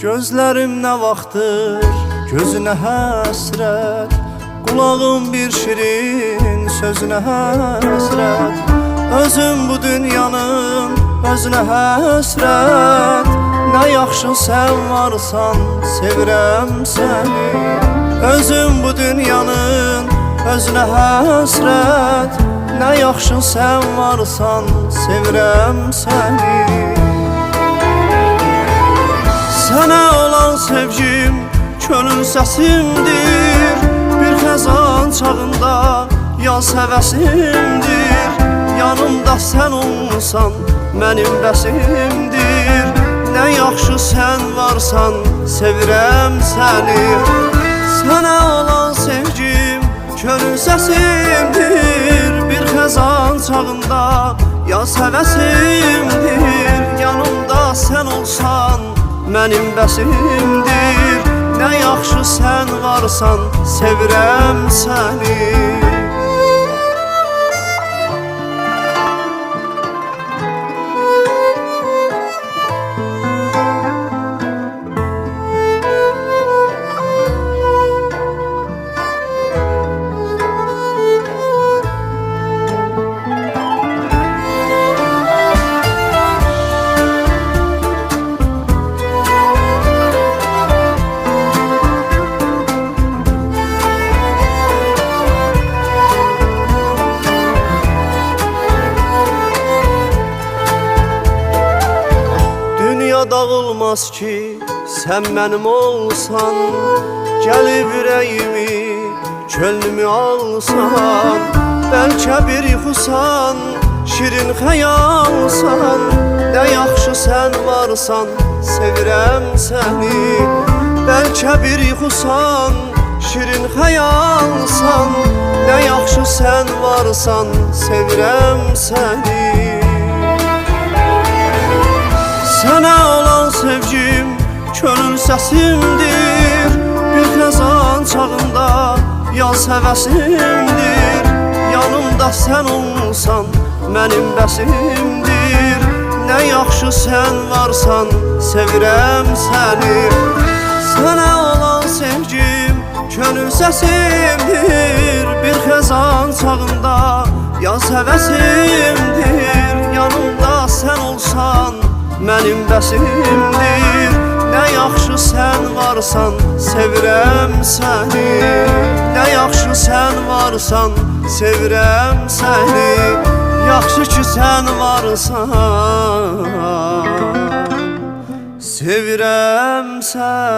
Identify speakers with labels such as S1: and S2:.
S1: Gözlerim ne vaxtdır gözüne həsrət, kulağım bir şirin sözüne həsrət. Özüm bu dünyanın özüne həsrət. Ne yaxşı sen varsan sevirəm səni. Özüm bu dünyanın özüne həsrət. Ne yaxşı sen varsan sevirəm səni. Sənə olan sevgim könül səsimdir. Bir xəzan çağında yaz həvəsimdir. Yanımda sən olsan mənim bəsimdir. Ne yaxşı sen varsan sevirəm səni. Sənə olan sevgim könül səsimdir. Bir xəzan çağında yaz həvəsimdir. Yanımda sən olsan mənim bəsimdir. Ne yaxşı sen varsan sevirəm səni. Dağılmaz ki sen benim olsan. Gelip yüreğimi könlümü alsan. Belki bir yuxusan şirin xəyalsan. Ne yaxşı sen varsan sevirəm səni. Belki bir yuxusan şirin xəyalsan. Ne yaxşı sen varsan sevirəm səni. Sənə olan sevgim könül səsimdir. Bir xəzan çağında yaz həvəsimdir. Yanımda sən olsan mənim bəsimdir. Ne yaxşı sən varsan sevirəm səni. Sənə olan sevgim könül səsimdir. Bir xəzan çağında yaz həvəsimdir. Yanımda sən olsan mənim bəsimdir. Ne yaxşı sen varsan sevirəm səni. Ne yaxşı sen varsan sevirəm səni. Yaxşı ki sen varsan sevirəm səni.